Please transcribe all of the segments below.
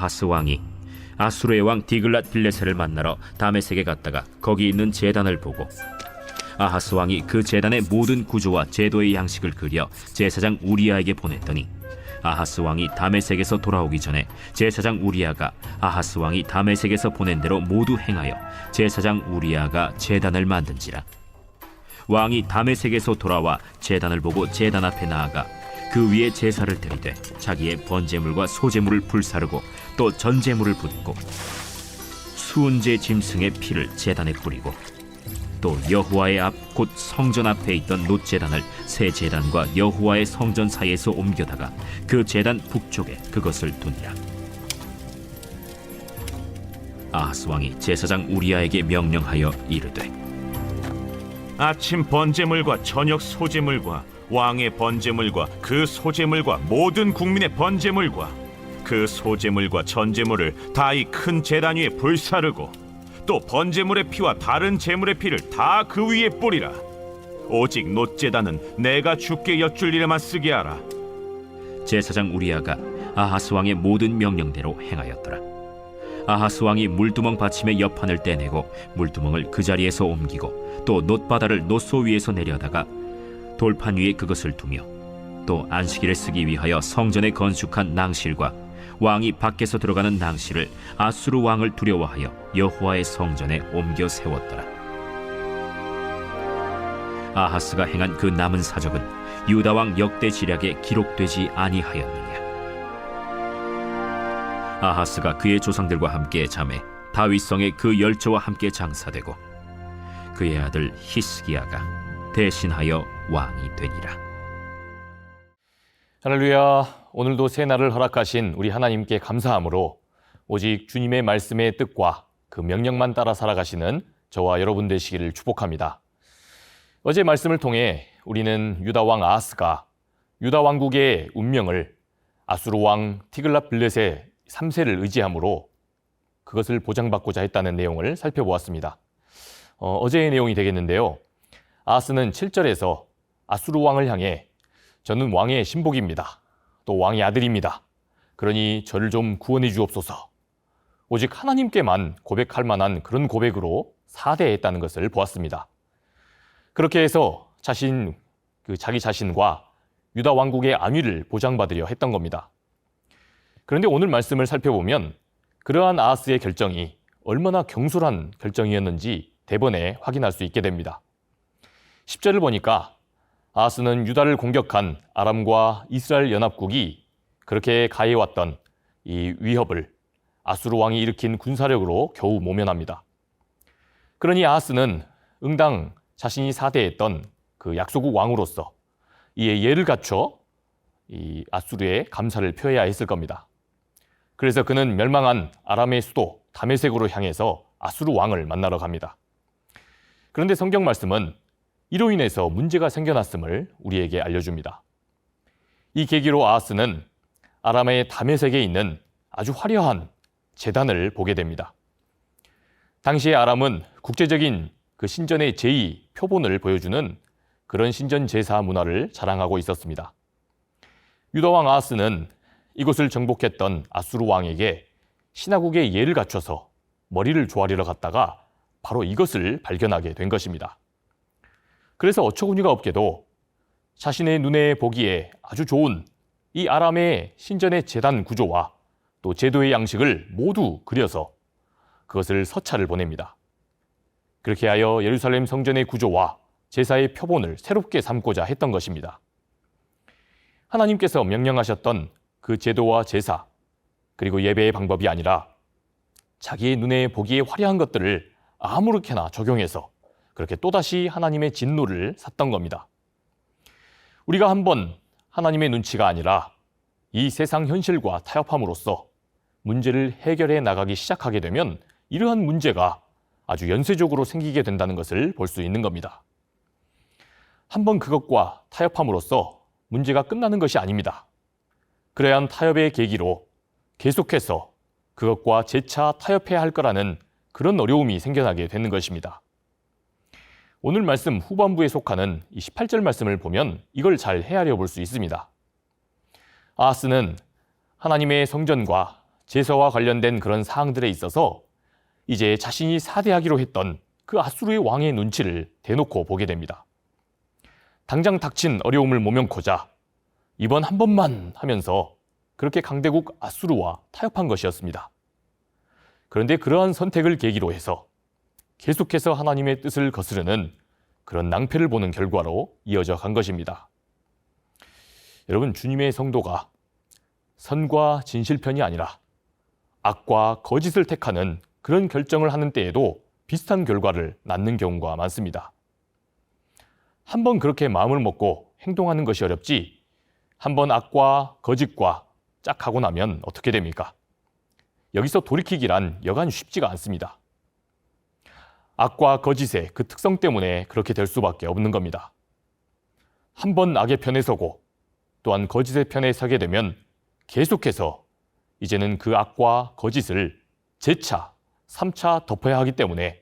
아하스 왕이 아수르의 왕 디글랏 빌레셀을 만나러 다메섹에 갔다가 거기 있는 제단을 보고 아하스 왕이 그 제단의 모든 구조와 제도의 양식을 그려 제사장 우리야에게 보냈더니 아하스 왕이 다메섹에서 돌아오기 전에 제사장 우리야가 아하스 왕이 다메섹에서 보낸 대로 모두 행하여 제사장 우리야가 제단을 만든지라. 왕이 다메섹에서 돌아와 제단을 보고 제단 앞에 나아가 그 위에 제사를 드리되 자기의 번제물과 소제물을 불사르고 또 전제물을 붓고 수은제 짐승의 피를 제단에 뿌리고 또 여호와의 앞 곧 성전 앞에 있던 놋제단을 새 제단과 여호와의 성전 사이에서 옮겨다가 그 제단 북쪽에 그것을 두니라. 아하스 왕이 제사장 우리야에게 명령하여 이르되 아침 번제물과 저녁 소제물과 왕의 번제물과 그 소제물과 모든 국민의 번제물과 그 소제물과 전제물을 다 이 큰 제단 위에 불사르고 또 번제물의 피와 다른 제물의 피를 다 그 위에 뿌리라. 오직 놋제단은 내가 주께 여쭐 일에만 쓰게 하라. 제사장 우리야가 아하스 왕의 모든 명령대로 행하였더라. 아하스 왕이 물두멍 받침의 옆판을 떼내고 물두멍을 그 자리에서 옮기고 또 놋바다를 놋소 위에서 내려다가 돌판 위에 그것을 두며 또 안식일에 쓰기 위하여 성전에 건축한 낭실과 왕이 밖에서 들어가는 낭실을 아수르 왕을 두려워하여 여호와의 성전에 옮겨 세웠더라. 아하스가 행한 그 남은 사적은 유다 왕 역대 지략에 기록되지 아니하였느냐. 아하스가 그의 조상들과 함께 잠에 다윗성에 그 열조와 함께 장사되고 그의 아들 히스기야가 대신하여 왕이 되니라. 할렐루야. 오늘도 새 날을 허락하신 우리 하나님께 감사함으로 오직 주님의 말씀의 뜻과 그 명령만 따라 살아가시는 저와 여러분 되시기를 축복합니다. 어제 말씀을 통해 우리는 유다 왕 아하스가 유다 왕국의 운명을 아수르 왕 티글랏 빌레셋 3세를 의지함으로 그것을 보장받고자 했다는 내용을 살펴보았습니다. 어제의 내용이 되겠는데요. 아하스는 7절에서 아수르 왕을 향해 저는 왕의 신복입니다. 또 왕의 아들입니다. 그러니 저를 좀 구원해 주옵소서. 오직 하나님께만 고백할 만한 그런 고백으로 사대했다는 것을 보았습니다. 그렇게 해서 자기 자신과 유다 왕국의 안위를 보장받으려 했던 겁니다. 그런데 오늘 말씀을 살펴보면 그러한 아하스의 결정이 얼마나 경솔한 결정이었는지 대번에 확인할 수 있게 됩니다. 10절을 보니까 아하스는 유다를 공격한 아람과 이스라엘 연합국이 그렇게 가해왔던 이 위협을 아수르 왕이 일으킨 군사력으로 겨우 모면합니다. 그러니 아하스는 응당 자신이 사대했던 그 약소국 왕으로서 이에 예를 갖춰 이 아수르의 감사를 표해야 했을 겁니다. 그래서 그는 멸망한 아람의 수도 다메섹으로 향해서 아수르 왕을 만나러 갑니다. 그런데 성경 말씀은 이로 인해서 문제가 생겨났음을 우리에게 알려줍니다. 이 계기로 아하스는 아람의 다메섹에 있는 아주 화려한 제단을 보게 됩니다. 당시의 아람은 국제적인 그 신전의 제2 표본을 보여주는 그런 신전 제사 문화를 자랑하고 있었습니다. 유다 왕 아하스는 이곳을 정복했던 아수르 왕에게 신하국의 예를 갖춰서 머리를 조아리러 갔다가 바로 이것을 발견하게 된 것입니다. 그래서 어처구니가 없게도 자신의 눈에 보기에 아주 좋은 이 아람의 신전의 제단 구조와 또 제도의 양식을 모두 그려서 그것을 서찰을 보냅니다. 그렇게 하여 예루살렘 성전의 구조와 제사의 표본을 새롭게 삼고자 했던 것입니다. 하나님께서 명령하셨던 그 제도와 제사 그리고 예배의 방법이 아니라 자기의 눈에 보기에 화려한 것들을 아무렇게나 적용해서 그렇게 또다시 하나님의 진노를 샀던 겁니다. 우리가 한번 하나님의 눈치가 아니라 이 세상 현실과 타협함으로써 문제를 해결해 나가기 시작하게 되면 이러한 문제가 아주 연쇄적으로 생기게 된다는 것을 볼 수 있는 겁니다. 한번 그것과 타협함으로써 문제가 끝나는 것이 아닙니다. 그러한 타협의 계기로 계속해서 그것과 재차 타협해야 할 거라는 그런 어려움이 생겨나게 되는 것입니다. 오늘 말씀 후반부에 속하는 이 18절 말씀을 보면 이걸 잘 헤아려 볼 수 있습니다. 아하스는 하나님의 성전과 제사와 관련된 그런 사항들에 있어서 이제 자신이 사대하기로 했던 그 아수르의 왕의 눈치를 대놓고 보게 됩니다. 당장 닥친 어려움을 모면코자 이번 한 번만 하면서 그렇게 강대국 아수르와 타협한 것이었습니다. 그런데 그러한 선택을 계기로 해서 계속해서 하나님의 뜻을 거스르는 그런 낭패를 보는 결과로 이어져 간 것입니다. 여러분, 주님의 성도가 선과 진실 편이 아니라 악과 거짓을 택하는 그런 결정을 하는 때에도 비슷한 결과를 낳는 경우가 많습니다. 한번 그렇게 마음을 먹고 행동하는 것이 어렵지 한번 악과 거짓과 짝하고 나면 어떻게 됩니까? 여기서 돌이키기란 여간 쉽지가 않습니다. 악과 거짓의 그 특성 때문에 그렇게 될 수밖에 없는 겁니다. 한번 악의 편에 서고 또한 거짓의 편에 서게 되면 계속해서 이제는 그 악과 거짓을 재차, 3차 덮어야 하기 때문에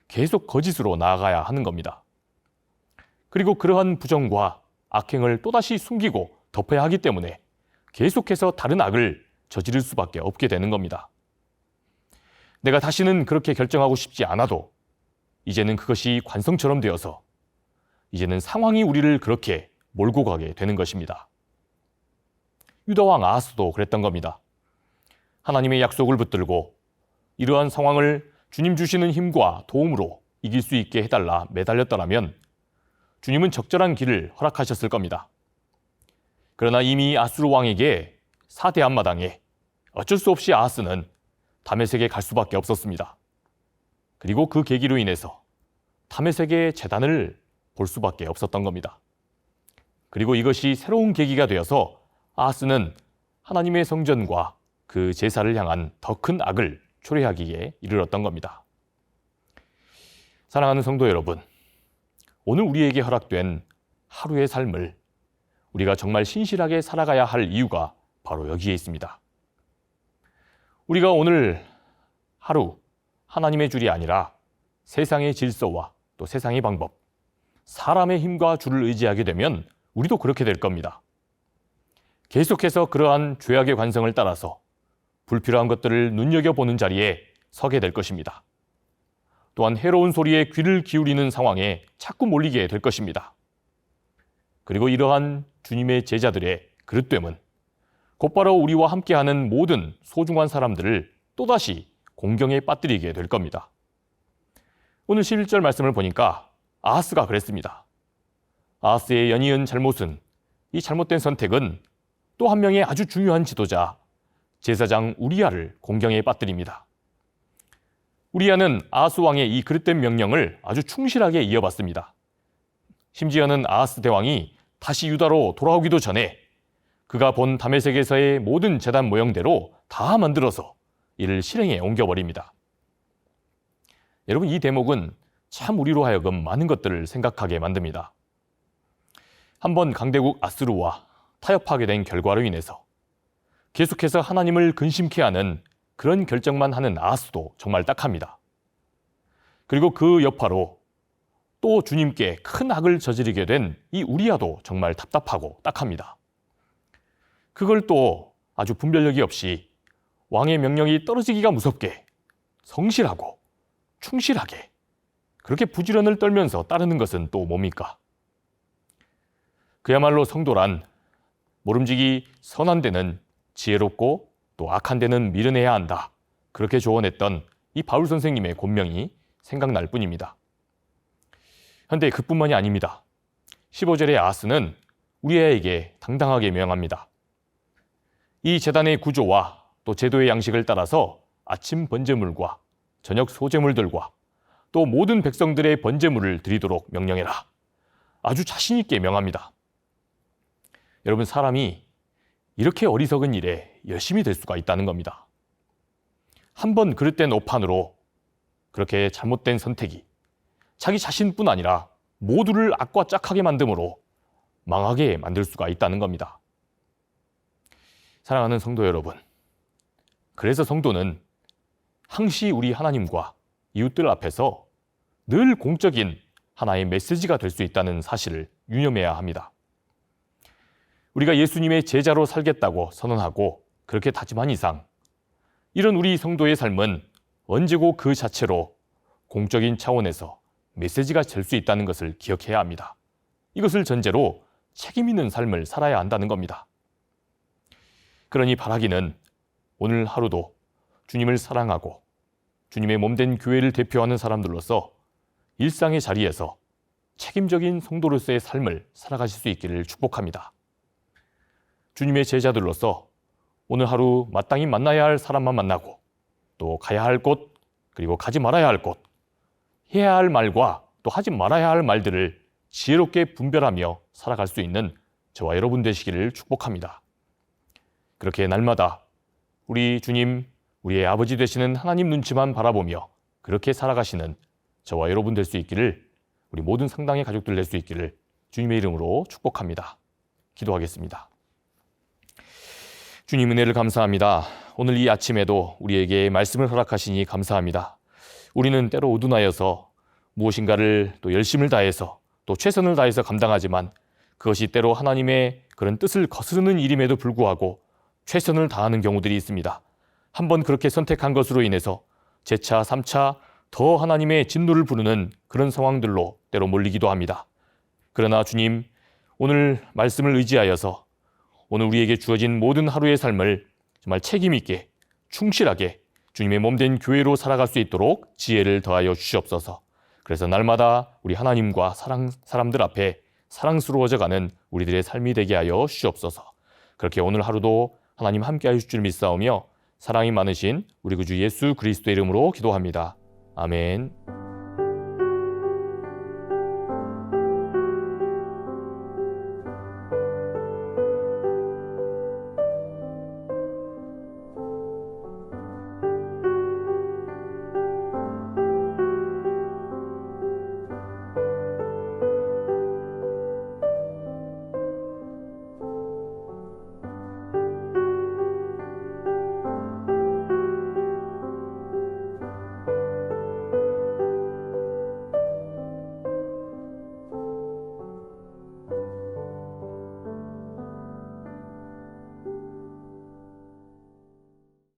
계속 거짓으로 나아가야 하는 겁니다. 그리고 그러한 부정과 악행을 또다시 숨기고 덮어야 하기 때문에 계속해서 다른 악을 저지를 수밖에 없게 되는 겁니다. 내가 다시는 그렇게 결정하고 싶지 않아도 이제는 그것이 관성처럼 되어서 이제는 상황이 우리를 그렇게 몰고 가게 되는 것입니다. 유다왕 아하스도 그랬던 겁니다. 하나님의 약속을 붙들고 이러한 상황을 주님 주시는 힘과 도움으로 이길 수 있게 해달라 매달렸더라면 주님은 적절한 길을 허락하셨을 겁니다. 그러나 이미 아수르 왕에게 사대한 마당에 어쩔 수 없이 아하스는 다메섹에 갈 수밖에 없었습니다. 그리고 그 계기로 인해서 다메섹의 재단을 볼 수밖에 없었던 겁니다. 그리고 이것이 새로운 계기가 되어서 아하스는 하나님의 성전과 그 제사를 향한 더 큰 악을 초래하기에 이르렀던 겁니다. 사랑하는 성도 여러분, 오늘 우리에게 허락된 하루의 삶을 우리가 정말 신실하게 살아가야 할 이유가 바로 여기에 있습니다. 우리가 오늘 하루 하나님의 줄이 아니라 세상의 질서와 또 세상의 방법, 사람의 힘과 줄을 의지하게 되면 우리도 그렇게 될 겁니다. 계속해서 그러한 죄악의 관성을 따라서 불필요한 것들을 눈여겨보는 자리에 서게 될 것입니다. 또한 해로운 소리에 귀를 기울이는 상황에 자꾸 몰리게 될 것입니다. 그리고 이러한 주님의 제자들의 그릇됨은 곧바로 우리와 함께하는 모든 소중한 사람들을 또다시 공경에 빠뜨리게 될 겁니다. 오늘 11절 말씀을 보니까 아하스가 그랬습니다. 아하스의 연이은 잘못은, 이 잘못된 선택은 또 한 명의 아주 중요한 지도자 제사장 우리야를 공경에 빠뜨립니다. 우리야는 아하스 왕의 이 그릇된 명령을 아주 충실하게 이어받습니다. 심지어는 아하스 대왕이 다시 유다로 돌아오기도 전에 그가 본 다메섹에서의 모든 제단 모형대로 다 만들어서 이를 실행에 옮겨버립니다. 여러분, 이 대목은 참 우리로 하여금 많은 것들을 생각하게 만듭니다. 한번 강대국 아수르와 타협하게 된 결과로 인해서 계속해서 하나님을 근심케 하는 그런 결정만 하는 아하스도 정말 딱합니다. 그리고 그 여파로 또 주님께 큰 악을 저지르게 된 이 우리야도 정말 답답하고 딱합니다. 그걸 또 아주 분별력이 없이 왕의 명령이 떨어지기가 무섭게 성실하고 충실하게 그렇게 부지런을 떨면서 따르는 것은 또 뭡니까? 그야말로 성도란 모름지기 선한 데는 지혜롭고 또 악한 데는 미련해야 한다. 그렇게 조언했던 이 바울 선생님의 권명이 생각날 뿐입니다. 그런데 그뿐만이 아닙니다. 15절의 아하스는 우리에게 당당하게 명합니다. 이 제단의 구조와 또 제도의 양식을 따라서 아침 번제물과 저녁 소제물들과 또 모든 백성들의 번제물을 드리도록 명령해라. 아주 자신 있게 명합니다. 여러분, 사람이 이렇게 어리석은 일에 열심히 될 수가 있다는 겁니다. 한번 그릇된 오판으로 그렇게 잘못된 선택이 자기 자신뿐 아니라 모두를 악과 짝하게 만듦으로 망하게 만들 수가 있다는 겁니다. 사랑하는 성도 여러분, 그래서 성도는 항시 우리 하나님과 이웃들 앞에서 늘 공적인 하나의 메시지가 될 수 있다는 사실을 유념해야 합니다. 우리가 예수님의 제자로 살겠다고 선언하고 그렇게 다짐한 이상 이런 우리 성도의 삶은 언제고 그 자체로 공적인 차원에서 메시지가 될 수 있다는 것을 기억해야 합니다. 이것을 전제로 책임 있는 삶을 살아야 한다는 겁니다. 그러니 바라기는 오늘 하루도 주님을 사랑하고 주님의 몸된 교회를 대표하는 사람들로서 일상의 자리에서 책임적인 성도로서의 삶을 살아가실 수 있기를 축복합니다. 주님의 제자들로서 오늘 하루 마땅히 만나야 할 사람만 만나고 또 가야 할 곳, 그리고 가지 말아야 할 곳, 해야 할 말과 또 하지 말아야 할 말들을 지혜롭게 분별하며 살아갈 수 있는 저와 여러분 되시기를 축복합니다. 그렇게 날마다 우리 주님, 우리의 아버지 되시는 하나님 눈치만 바라보며 그렇게 살아가시는 저와 여러분 될 수 있기를, 우리 모든 상당의 가족들 될 수 있기를 주님의 이름으로 축복합니다. 기도하겠습니다. 주님 은혜를 감사합니다. 오늘 이 아침에도 우리에게 말씀을 허락하시니 감사합니다. 우리는 때로 우둔하여서 무엇인가를 또 열심을 다해서 또 최선을 다해서 감당하지만 그것이 때로 하나님의 그런 뜻을 거스르는 일임에도 불구하고 최선을 다하는 경우들이 있습니다. 한번 그렇게 선택한 것으로 인해서 재차, 3차 더 하나님의 진노를 부르는 그런 상황들로 때로 몰리기도 합니다. 그러나 주님, 오늘 말씀을 의지하여서 오늘 우리에게 주어진 모든 하루의 삶을 정말 책임 있게 충실하게 주님의 몸된 교회로 살아갈 수 있도록 지혜를 더하여 주시옵소서. 그래서 날마다 우리 하나님과 사람들 앞에 사랑스러워져가는 우리들의 삶이 되게 하여 주시옵소서. 그렇게 오늘 하루도 하나님 함께 하실 줄 믿사오며 사랑이 많으신 우리 구주 예수 그리스도의 이름으로 기도합니다. 아멘.